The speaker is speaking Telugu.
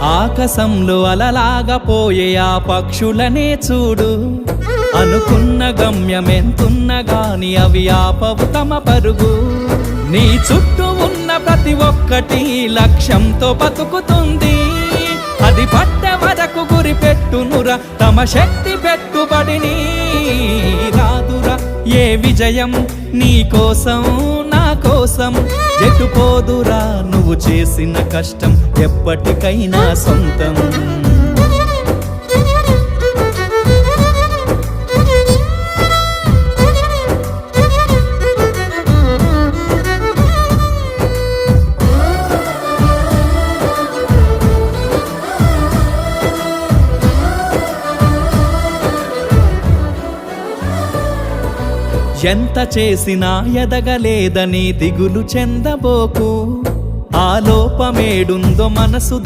ఆకాశంలో అలలాగా పోయే ఆ పక్షులనే చూడు, అనుకున్న గమ్యమెంతున్న గాని అవి ఆపవు తమ పరుగు. నీ చుట్టూ ఉన్న ప్రతి ఒక్కటి లక్ష్యంతో బతుకుతుంది, అది పట్టే వరకు గురి పెట్టునురా తమ శక్తి పెట్టుబడిని. రాదురా ఏ విజయం నీ కోసం నా కోసం, ఎటుపోదురా నువ్వు చేసిన కష్టం ఎప్పటికైనా సొంతం. ఎంత చేసినా ఎదగలేదని దిగులు చెందబోకు, ఆ లోపమేడుందో మనసు